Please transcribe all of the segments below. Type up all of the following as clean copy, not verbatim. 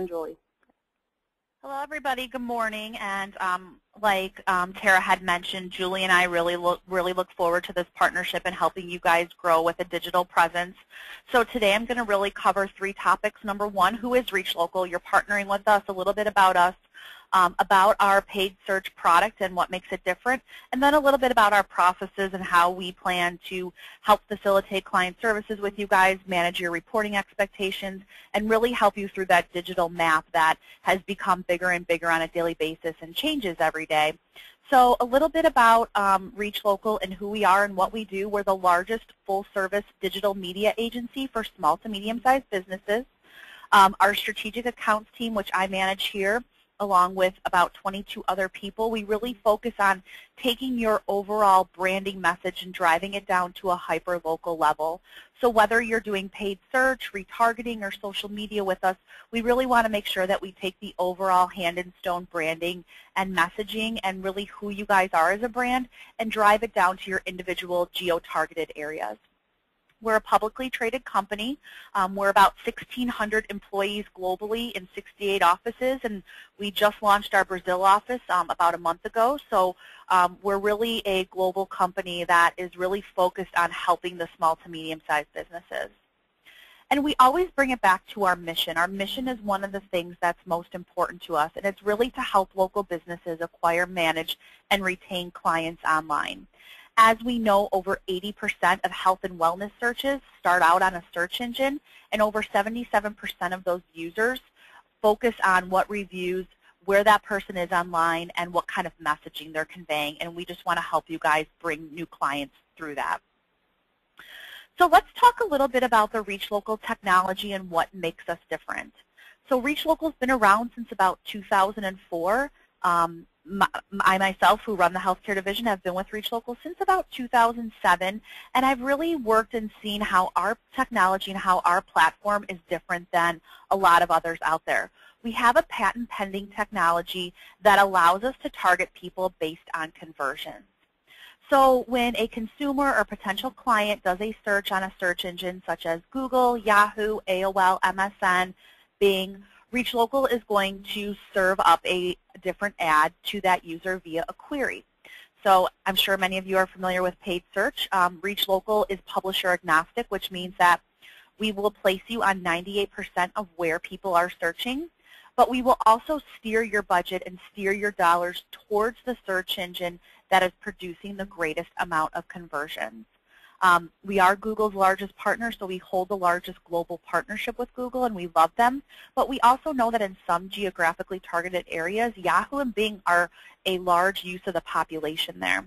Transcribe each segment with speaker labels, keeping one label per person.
Speaker 1: Julie.
Speaker 2: Hello, everybody. Good morning. And like Tara had mentioned, Julie and I really look forward to this partnership and helping you guys grow with a digital presence. So today I'm going to really cover 3 topics. Number 1, who is ReachLocal? You're partnering with us, a little bit about us, about our paid search product and what makes it different, and then a little bit about our processes and how we plan to help facilitate client services with you guys, manage your reporting expectations, and really help you through that digital map that has become bigger and bigger on a daily basis and changes every day. So a little bit about ReachLocal and who we are and what we do. We're the largest full-service digital media agency for small to medium-sized businesses. Our strategic accounts team, which I manage here, along with about 22 other people, we really focus on taking your overall branding message and driving it down to a hyper-local level. So whether you're doing paid search, retargeting, or social media with us, we really want to make sure that we take the overall hand-in-stone branding and messaging and really who you guys are as a brand and drive it down to your individual geo-targeted areas. We're a publicly traded company. We're about 1,600 employees globally in 68 offices, and we just launched our Brazil office about a month ago. So we're really a global company that is really focused on helping the small to medium-sized businesses. And we always bring it back to our mission. Our mission is one of the things that's most important to us, and it's really to help local businesses acquire, manage, and retain clients online. As we know, over 80% of health and wellness searches start out on a search engine, and over 77% of those users focus on what reviews, where that person is online, and what kind of messaging they're conveying, and we just want to help you guys bring new clients through that. So let's talk a little bit about the ReachLocal technology and what makes us different. So ReachLocal has been around since about 2004. I myself, who run the healthcare division, have been with ReachLocal since about 2007, and I've really worked and seen how our technology and how our platform is different than a lot of others out there. We have a patent-pending technology that allows us to target people based on conversions. So when a consumer or potential client does a search on a search engine such as Google, Yahoo, AOL, MSN, Bing, ReachLocal is going to serve up a different ad to that user via a query. So I'm sure many of you are familiar with paid search. ReachLocal is publisher agnostic, which means that we will place you on 98% of where people are searching, but we will also steer your budget and steer your dollars towards the search engine that is producing the greatest amount of conversions. We are Google's largest partner, so we hold the largest global partnership with Google, and we love them. But we also know that in some geographically targeted areas, Yahoo and Bing are a large use of the population there.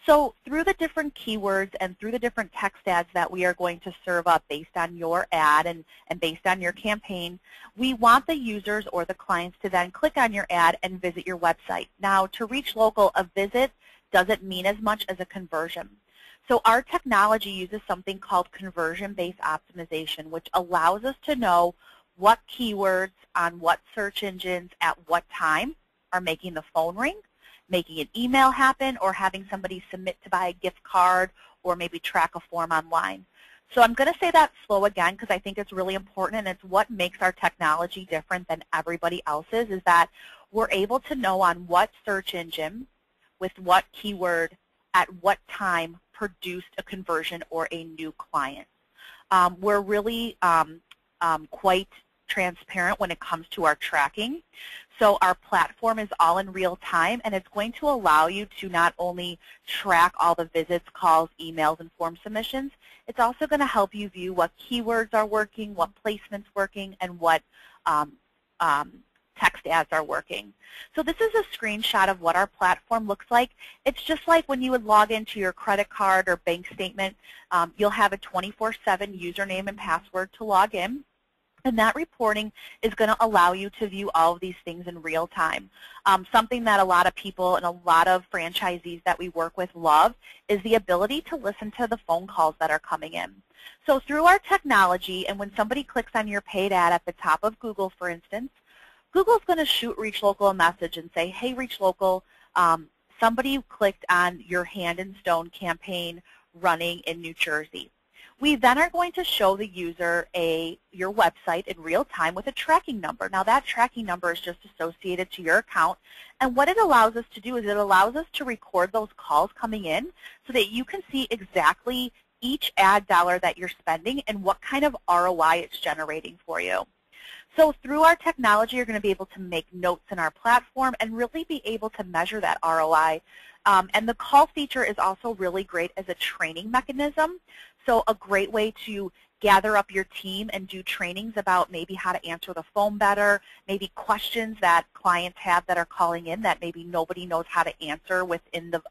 Speaker 2: So through the different keywords and through the different text ads that we are going to serve up based on your ad and based on your campaign, we want the users or the clients to then click on your ad and visit your website. Now, to ReachLocal, a visit doesn't mean as much as a conversion. So our technology uses something called conversion-based optimization, which allows us to know what keywords on what search engines at what time are making the phone ring, making an email happen, or having somebody submit to buy a gift card or maybe track a form online. So I'm going to say that slow again because I think it's really important, and it's what makes our technology different than everybody else's, is that we're able to know on what search engine with what keyword at what time produced a conversion or a new client. We're really quite transparent when it comes to our tracking. So our platform is all in real time, and it's going to allow you to not only track all the visits, calls, emails, and form submissions, it's also going to help you view what keywords are working, what placements working, and what text ads are working. So this is a screenshot of what our platform looks like. It's just like when you would log into your credit card or bank statement. You'll have a 24/7 username and password to log in. And that reporting is going to allow you to view all of these things in real time. Something that a lot of people and a lot of franchisees that we work with love is the ability to listen to the phone calls that are coming in. So through our technology, and when somebody clicks on your paid ad at the top of Google, for instance, Google's going to shoot ReachLocal a message and say, hey, ReachLocal, somebody clicked on your Hand in Stone campaign running in New Jersey. We then are going to show the user your website in real time with a tracking number. Now that tracking number is just associated to your account, and what it allows us to do is it allows us to record those calls coming in so that you can see exactly each ad dollar that you're spending and what kind of ROI it's generating for you. So through our technology, you're going to be able to make notes in our platform and really be able to measure that ROI. And the call feature is also really great as a training mechanism. So a great way to gather up your team and do trainings about maybe how to answer the phone better, maybe questions that clients have that are calling in that maybe nobody knows how to answer within the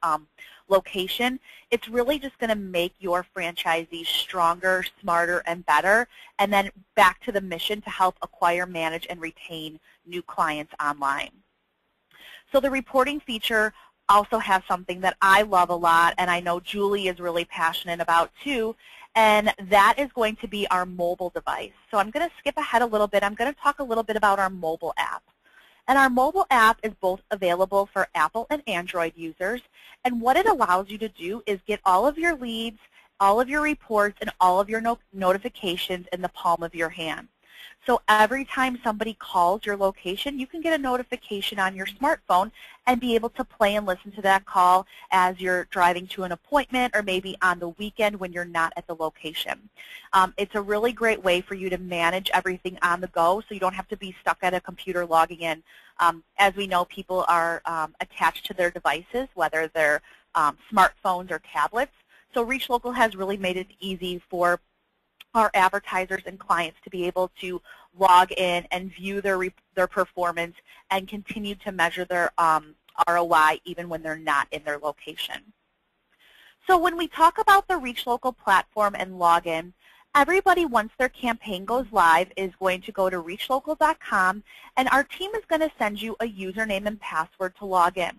Speaker 2: location. It's really just going to make your franchisees stronger, smarter, and better. And then back to the mission to help acquire, manage, and retain new clients online. So the reporting feature also has something that I love a lot, and I know Julie is really passionate about too, and that is going to be our mobile device. So I'm going to skip ahead a little bit. I'm going to talk a little bit about our mobile app. And our mobile app is both available for Apple and Android users, and what it allows you to do is get all of your leads, all of your reports, and all of your notifications in the palm of your hand. So every time somebody calls your location, you can get a notification on your smartphone and be able to play and listen to that call as you're driving to an appointment or maybe on the weekend when you're not at the location. It's a really great way for you to manage everything on the go so you don't have to be stuck at a computer logging in. As we know, people are attached to their devices, whether they're smartphones or tablets. So ReachLocal has really made it easy for our advertisers and clients to be able to log in and view their performance and continue to measure their ROI even when they're not in their location. So when we talk about the ReachLocal platform and login, everybody, once their campaign goes live, is going to go to reachlocal.com, and our team is going to send you a username and password to log in.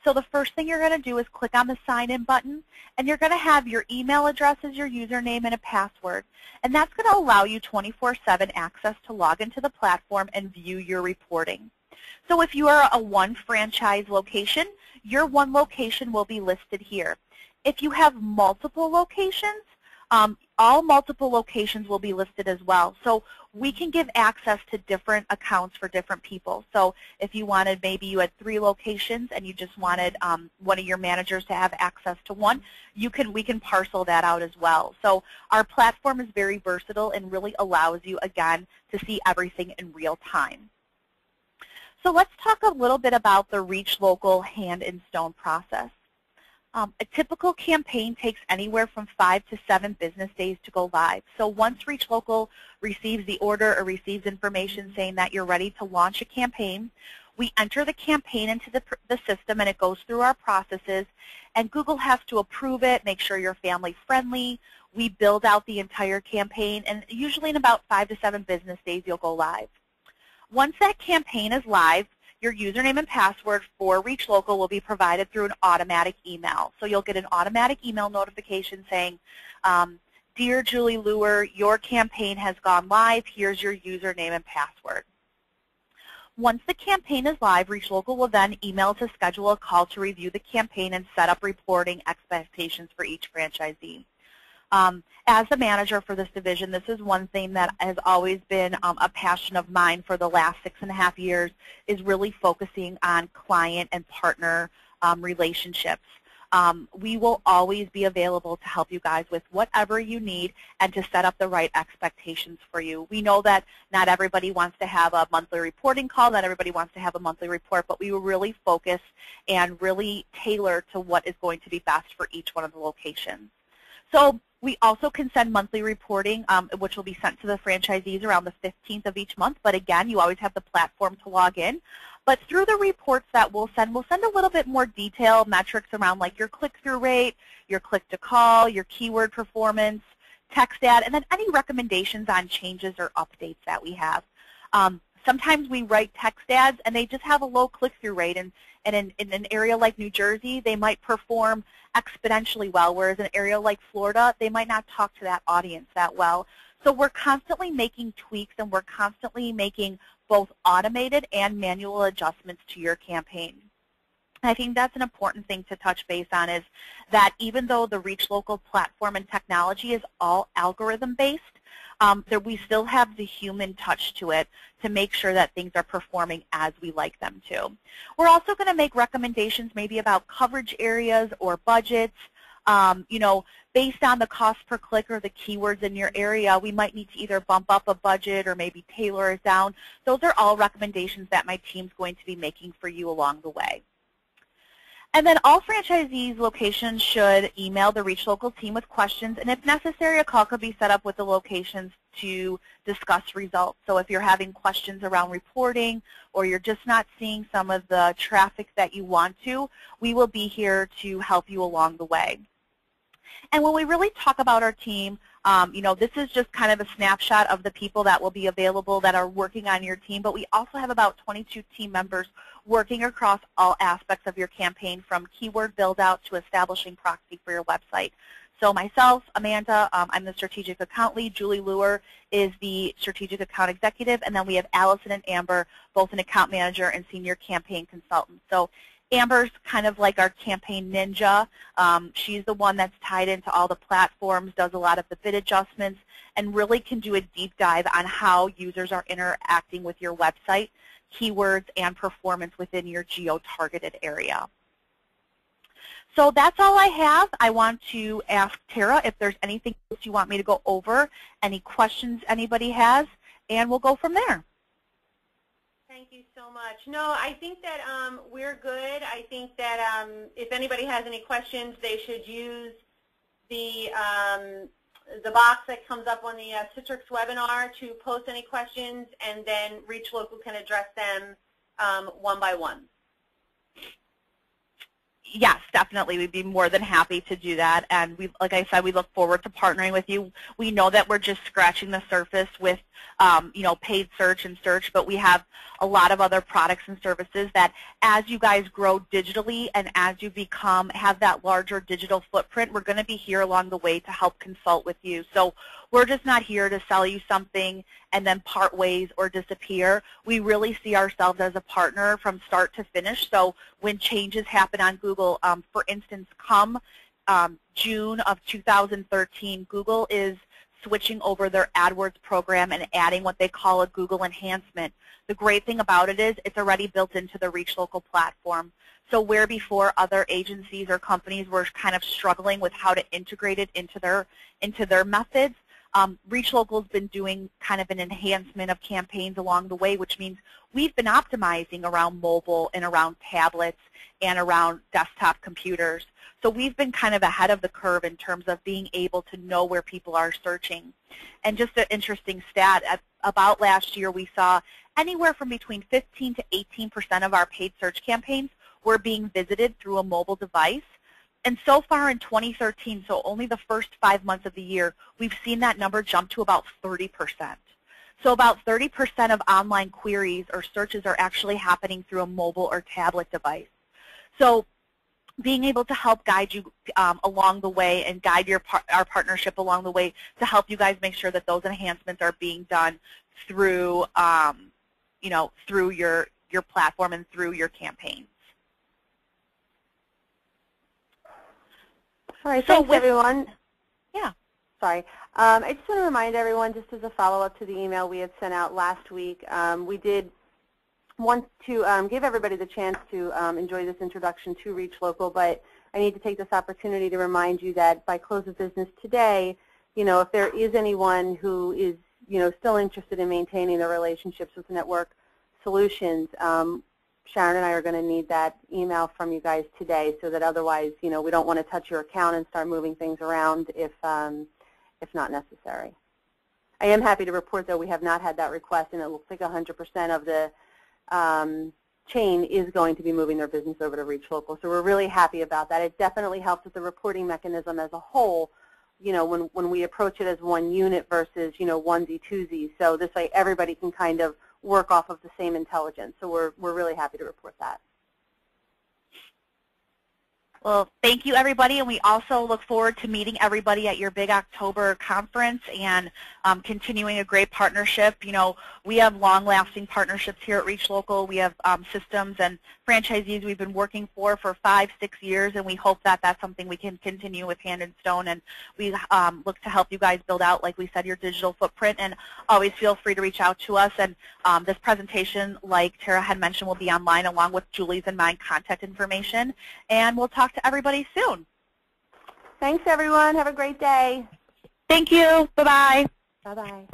Speaker 2: So the first thing you're going to do is click on the sign in button, and you're going to have your email address as your username and a password. And that's going to allow you 24/7 access to log into the platform and view your reporting. So if you are a one franchise location, your one location will be listed here. If you have multiple locations, all multiple locations will be listed as well. So we can give access to different accounts for different people. So if you wanted, maybe you had 3 locations and you just wanted one of your managers to have access to one, we can parcel that out as well. So our platform is very versatile and really allows you, again, to see everything in real time. So let's talk a little bit about the ReachLocal hand in stone process. A typical campaign takes anywhere from 5 to 7 business days to go live. So once ReachLocal receives the order or receives information saying that you're ready to launch a campaign, we enter the campaign into the system, and it goes through our processes, and Google has to approve it, make sure you're family friendly. We build out the entire campaign, and usually in about 5 to 7 business days you'll go live. Once that campaign is live, your username and password for ReachLocal will be provided through an automatic email. So you'll get an automatic email notification saying, Dear Julie Luer, your campaign has gone live. Here's your username and password. Once the campaign is live, ReachLocal will then email to schedule a call to review the campaign and set up reporting expectations for each franchisee. As the manager for this division, this is one thing that has always been a passion of mine for the last 6.5 years, is really focusing on client and partner relationships. We will always be available to help you guys with whatever you need and to set up the right expectations for you. We know that not everybody wants to have a monthly reporting call, not everybody wants to have a monthly report, but we will really focus and really tailor to what is going to be best for each one of the locations. So we also can send monthly reporting, which will be sent to the franchisees around the 15th of each month. But again, you always have the platform to log in. But through the reports that we'll send a little bit more detailed metrics around like your click-through rate, your click-to-call, your keyword performance, text ad, and then any recommendations on changes or updates that we have. Sometimes we write text ads and they just have a low click-through rate, and in an area like New Jersey, they might perform exponentially well, whereas in an area like Florida, they might not talk to that audience that well. So we're constantly making tweaks, and we're constantly making both automated and manual adjustments to your campaign. I think that's an important thing to touch base on, is that even though the ReachLocal platform and technology is all algorithm-based, we still have the human touch to it to make sure that things are performing as we like them to. We're also going to make recommendations maybe about coverage areas or budgets. You know, based on the cost per click or the keywords in your area, we might need to either bump up a budget or maybe tailor it down. Those are all recommendations that my team's going to be making for you along the way. And then all franchisees' locations should email the ReachLocal team with questions, and if necessary, a call could be set up with the locations to discuss results. So if you're having questions around reporting or you're just not seeing some of the traffic that you want to, we will be here to help you along the way. And when we really talk about our team, you know, this is just kind of a snapshot of the people that will be available that are working on your team, but we also have about 22 team members working across all aspects of your campaign, from keyword build-out to establishing proxy for your website. So myself, Amanda, I'm the strategic account lead. Julie Luer is the strategic account executive, and then we have Allison and Amber, both an account manager and senior campaign consultant. So Amber's kind of like our campaign ninja. She's the one that's tied into all the platforms, does a lot of the bid adjustments, and really can do a deep dive on how users are interacting with your website, keywords, and performance within your geo-targeted area. So that's all I have. I want to ask Tara if there's anything else you want me to go over, any questions anybody has, and we'll go from there.
Speaker 1: Thank you so much. No, I think that we're good. I think that if anybody has any questions, they should use the box that comes up on the Citrix webinar to post any questions, and then ReachLocal can address them one by one.
Speaker 2: Yes, definitely. We'd be more than happy to do that. And we, like I said, we look forward to partnering with you. We know that we're just scratching the surface with, you know, paid search and search, but we have a lot of other products and services that, as you guys grow digitally and as you have that larger digital footprint, we're going to be here along the way to help consult with you. So we're just not here to sell you something and then part ways or disappear. We really see ourselves as a partner from start to finish. So when changes happen on Google, for instance, come June of 2013, Google is switching over their AdWords program and adding what they call a Google enhancement. The great thing about it is it's already built into the ReachLocal platform. So where before other agencies or companies were kind of struggling with how to integrate it into their methods, ReachLocal's been doing kind of an enhancement of campaigns along the way, which means we've been optimizing around mobile and around tablets and around desktop computers. So we've been kind of ahead of the curve in terms of being able to know where people are searching. And just an interesting stat, about last year we saw anywhere from between 15 to 18% of our paid search campaigns were being visited through a mobile device. And so far in 2013, so only the first 5 months of the year, we've seen that number jump to about 30%. So about 30% of online queries or searches are actually happening through a mobile or tablet device. So being able to help guide you along the way and guide our partnership along the way to help you guys make sure that those enhancements are being done through, you know, through your platform and through your campaigns.
Speaker 3: All right, thanks everyone.
Speaker 2: Yeah.
Speaker 3: Sorry. I just want to remind everyone, just as a follow-up to the email we had sent out last week, we did want to give everybody the chance to enjoy this introduction to ReachLocal, but I need to take this opportunity to remind you that by close of business today, you know, if there is anyone who is, you know, still interested in maintaining their relationships with Network Solutions, Sharon and I are going to need that email from you guys today, so that otherwise, you know, we don't want to touch your account and start moving things around if not necessary. I am happy to report, though, we have not had that request, and it looks like 100% of the chain is going to be moving their business over to ReachLocal. So we're really happy about that. It definitely helps with the reporting mechanism as a whole, you know, when we approach it as one unit versus, you know, onesie, twosie. So this way everybody can kind of work off of the same intelligence. So we're really happy to report that.
Speaker 2: Well, thank you, everybody, and we also look forward to meeting everybody at your big October conference and continuing a great partnership. You know, we have long-lasting partnerships here at ReachLocal. We have systems and franchisees we've been working for 5-6 years, and we hope that that's something we can continue with hand in stone. And we look to help you guys build out, like we said, your digital footprint. And always feel free to reach out to us. And this presentation, like Tara had mentioned, will be online along with Julie's and my contact information. And we'll talk to everybody soon.
Speaker 3: Thanks, everyone. Have a great day.
Speaker 2: Thank you. Bye-bye.
Speaker 3: Bye-bye.